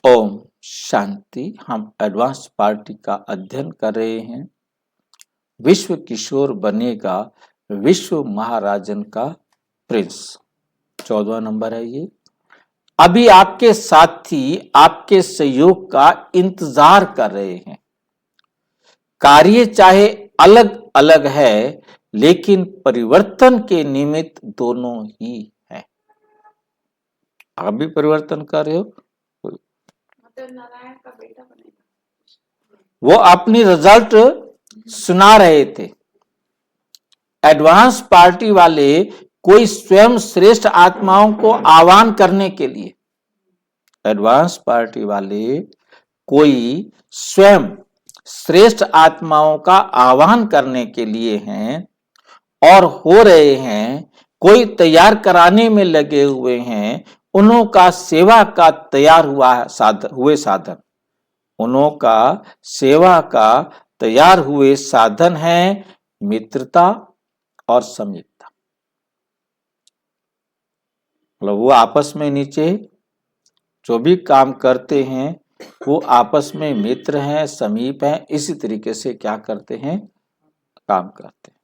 ओम शांति। हम advance party का अध्ययन कर रहे हैं। विश्व किशोर बनेगा विश्व महाराजन का प्रिंस, 14वां नंबर है ये। अभी आपके साथी आपके सहयोग का इंतजार कर रहे हैं। कार्य चाहे अलग अलग है, लेकिन परिवर्तन के निमित्त दोनों ही हैं। आप भी परिवर्तन कर रहे हो, नारायण का बेटा बनेगा। वो अपनी रिजल्ट सुना रहे थे। एडवांस पार्टी वाले कोई स्वयं श्रेष्ठ आत्माओं को आह्वान करने के लिए, एडवांस पार्टी वाले कोई स्वयं श्रेष्ठ आत्माओं का आह्वान करने के लिए हैं और हो रहे हैं। कोई तैयार कराने में लगे हुए हैं। उन्हों का सेवा का तैयार हुए साधन, उन्हों का सेवा का तैयार हुए साधन है मित्रता और समीपता। मतलब वो आपस में नीचे जो भी काम करते हैं वो आपस में मित्र हैं, समीप हैं। इसी तरीके से क्या करते हैं, काम करते हैं।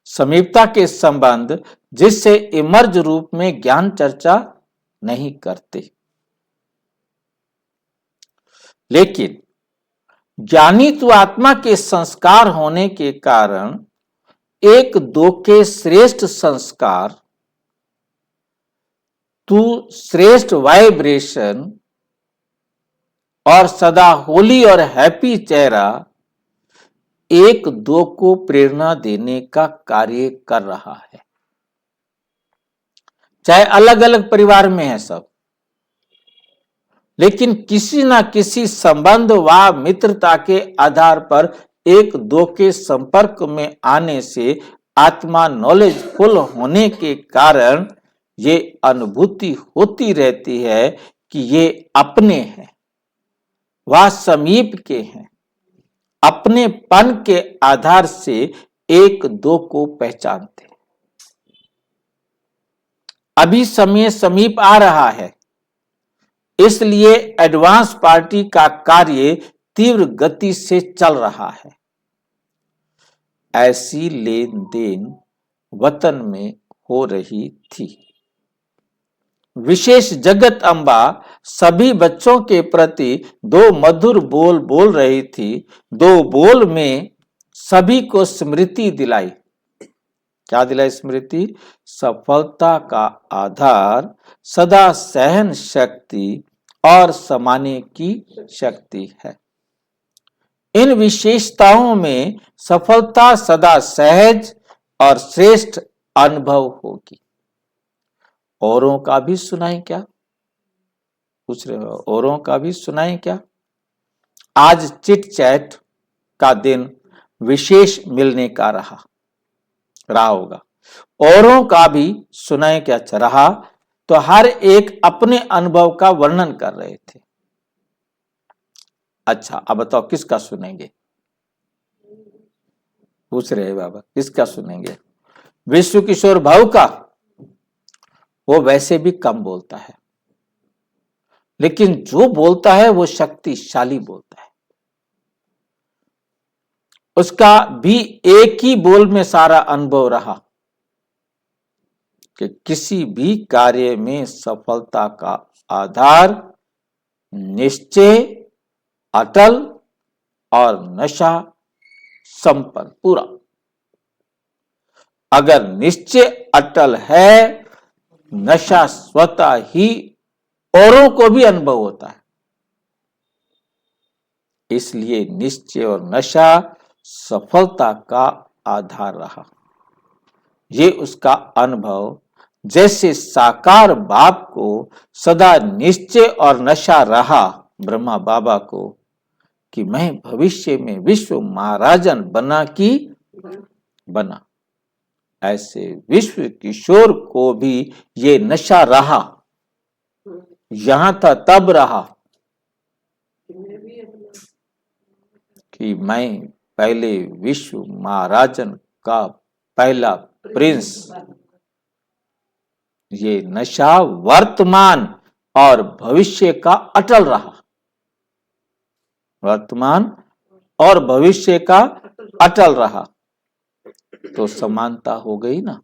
समीपता के संबंध जिससे इमर्ज रूप में ज्ञान चर्चा नहीं करते, लेकिन ज्ञानी तो आत्मा के संस्कार होने के कारण एक दो के श्रेष्ठ संस्कार, तू श्रेष्ठ वाइब्रेशन और सदा होली और हैप्पी चेहरा एक दो को प्रेरणा देने का कार्य कर रहा है। चाहे अलग अलग परिवार में है सब, लेकिन किसी ना किसी संबंध व मित्रता के आधार पर एक दो के संपर्क में आने से आत्मा नॉलेजफुल होने के कारण ये अनुभूति होती रहती है कि ये अपने हैं, वह समीप के हैं। अपनेपन के आधार से एक दो को पहचानते। अभी समय समीप आ रहा है, इसलिए एडवांस पार्टी का कार्य तीव्र गति से चल रहा है। ऐसी लेन देन वतन में हो रही थी। विशेष जगत अम्बा सभी बच्चों के प्रति दो मधुर बोल बोल रही थी। दो बोल में सभी को स्मृति दिलाई। क्या दिलाई स्मृति? सफलता का आधार सदा सहन शक्ति और समाने की शक्ति है। इन विशेषताओं में सफलता सदा सहज और श्रेष्ठ अनुभव होगी। औरों का भी सुनाई क्या? पूछ रहे हो, औरों का भी सुनाई क्या? आज चिट चैट का दिन विशेष मिलने का रहा होगा। औरों का भी सुनाई क्या रहा? तो हर एक अपने अनुभव का वर्णन कर रहे थे। अच्छा, अब बताओ किसका सुनेंगे? पूछ रहे बाबा, किसका सुनेंगे? विश्व किशोर भाऊ का। वो वैसे भी कम बोलता है, लेकिन जो बोलता है वो शक्तिशाली बोलता है। उसका भी एक ही बोल में सारा अनुभव रहा कि किसी भी कार्य में सफलता का आधार निश्चय, अटल और नशा संपन्न पूरा। अगर निश्चय अटल है, नशा स्वतः ही औरों को भी अनुभव होता है। इसलिए निश्चय और नशा सफलता का आधार रहा। ये उसका अनुभव जैसे साकार बाप को सदा निश्चय और नशा रहा ब्रह्मा बाबा को कि मैं भविष्य में विश्व महाराजन बना, ऐसे विश्व किशोर को भी ये नशा रहा। यहां था तब रहा कि मैं पहले विश्व महाराजन का पहला प्रिंस। ये नशा वर्तमान और भविष्य का अटल रहा। वर्तमान और भविष्य का अटल रहा, तो समानता हो गई ना।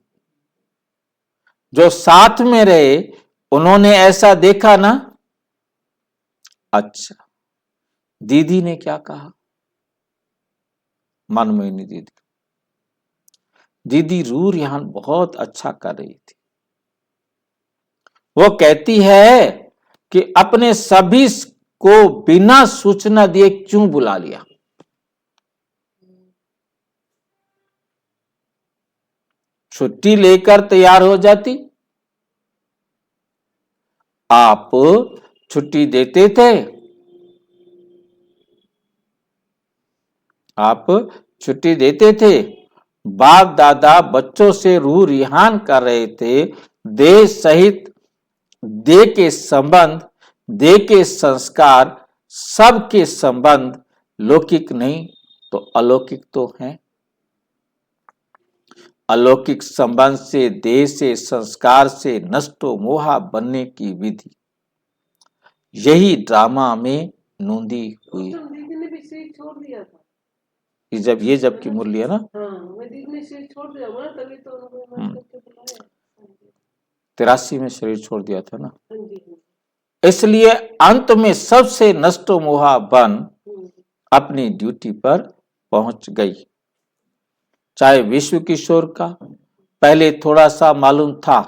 जो साथ में रहे उन्होंने ऐसा देखा ना। अच्छा, दीदी ने क्या कहा? मनमोहिनी दीदी, दीदी रूह रिहान बहुत अच्छा कर रही थी। वो कहती है कि अपने सभी को बिना सूचना दिए क्यों बुला लिया? छुट्टी लेकर तैयार हो जाती। आप छुट्टी देते थे? आप छुट्टी देते थे? बाप दादा बच्चों से रूह रिहान कर रहे थे। देह सहित देह के संबंध, देह के संस्कार, सबके संबंध लौकिक नहीं तो अलौकिक तो हैं। अलौकिक संबंध से, देह से, संस्कार से नष्टो मोहा बनने की विधि यही ड्रामा में नूंदी हुई। दीदी ने भी शरीर छोड़ दिया था। ये जब की मुरली है ना। हाँ, मैं दीदी ने शरीर छोड़ दिया हुआ, तभी तो उनको मान करके बुलाया। 83 में शरीर छोड़ दिया था ना। हाँ जी। इसलिए अंत में सबसे नष्टो मोहा बन अपनी ड्यूटी पर पहुंच गई। चाहे विश्व किशोर का पहले थोड़ा सा मालूम था,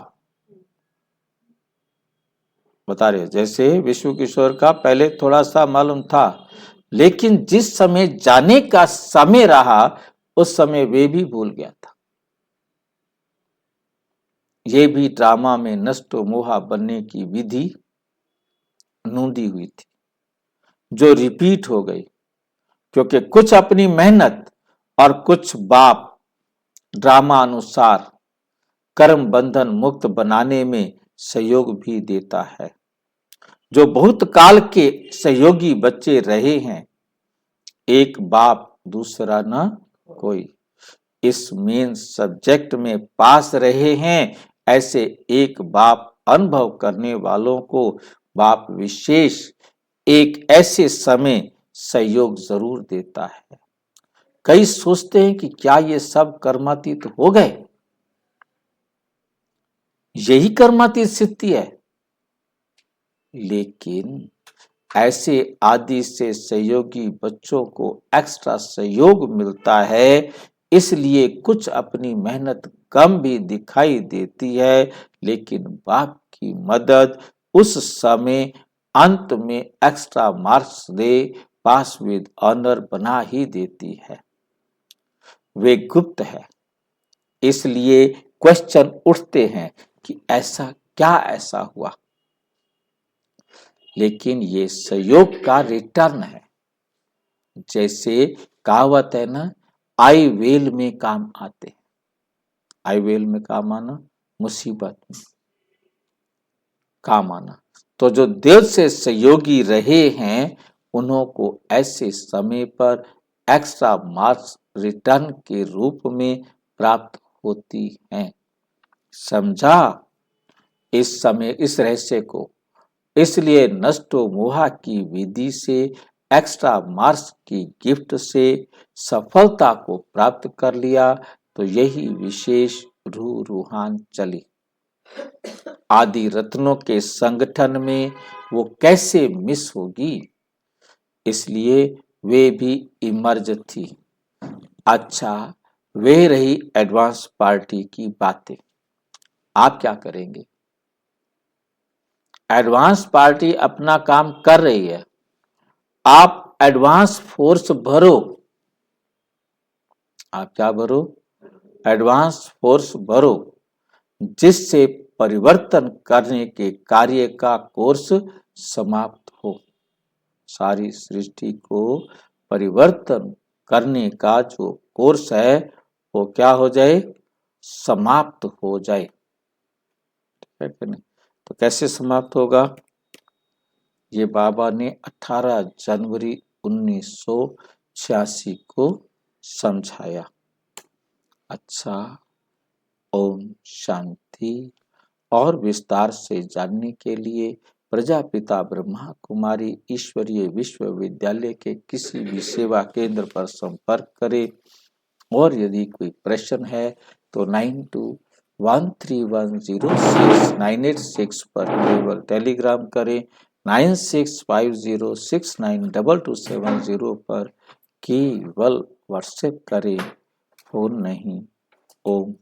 बता रहे जैसे विश्व किशोर का पहले थोड़ा सा मालूम था, लेकिन जिस समय जाने का समय रहा उस समय वे भी भूल गया था। ये भी ड्रामा में नष्टो मोहा बनने की विधि नूंदी हुई थी, जो रिपीट हो गई, क्योंकि कुछ अपनी मेहनत और कुछ बाप ड्रामा अनुसार कर्म बंधन मुक्त बनाने में सहयोग भी देता है। जो बहुत काल के सहयोगी बच्चे रहे हैं, एक बाप दूसरा न कोई, इस मेन सब्जेक्ट में पास रहे हैं, ऐसे एक बाप अनुभव करने वालों को बाप विशेष एक ऐसे समय सहयोग जरूर देता है। कई सोचते हैं कि क्या ये सब कर्मातीत हो गए, यही कर्मातीत स्थिति है। लेकिन ऐसे आदि से सहयोगी बच्चों को एक्स्ट्रा सहयोग मिलता है, इसलिए कुछ अपनी मेहनत कम भी दिखाई देती है, लेकिन बाप की मदद उस समय अंत में एक्स्ट्रा मार्क्स दे पास विद ऑनर बना ही देती है। वे गुप्त है, इसलिए क्वेश्चन उठते हैं कि ऐसा क्या ऐसा हुआ, लेकिन ये सहयोग का रिटर्न है। जैसे कहावत है ना, आई वेल में काम आते। आई वेल में काम आना, मुसीबत में काम आना। तो जो दिल से सहयोगी रहे हैं उन्हों को ऐसे समय पर एक्स्ट्रा मार्क्स रिटर्न के रूप में प्राप्त होती हैं। समझा इस समय इस रहस्य को? इसलिए नष्टो मोहा की विधि से एक्स्ट्रा मार्क्स की गिफ्ट से सफलता को प्राप्त कर लिया, तो यही विशेष रूह रूहान चली। आदि रत्नों के संगठन में वो कैसे मिस होगी, इसलिए वे भी इमर्ज थी। अच्छा, वे रही एडवांस पार्टी की बातें। आप क्या करेंगे? एडवांस पार्टी अपना काम कर रही है, आप एडवांस फोर्स भरो। आप क्या भरो? एडवांस फोर्स भरो, जिससे परिवर्तन करने के कार्य का कोर्स समाप्त हो। सारी सृष्टि को परिवर्तन करने का जो कोर्स है वो क्या हो जाए? समाप्त हो जाए। ठीक है कि नहीं? तो कैसे समाप्त होगा? ये बाबा ने 18 जनवरी 1986 को समझाया। अच्छा, ओम शांति। और विस्तार से जानने के लिए प्रजापिता ब्रह्मा कुमारी ईश्वरीय विश्वविद्यालय के किसी भी सेवा केंद्र पर संपर्क करें। और यदि कोई प्रश्न है तो 9213106986 पर केवल टेलीग्राम करें। 9650692270 पर केवल व्हाट्सएप करें, फोन नहीं। ओम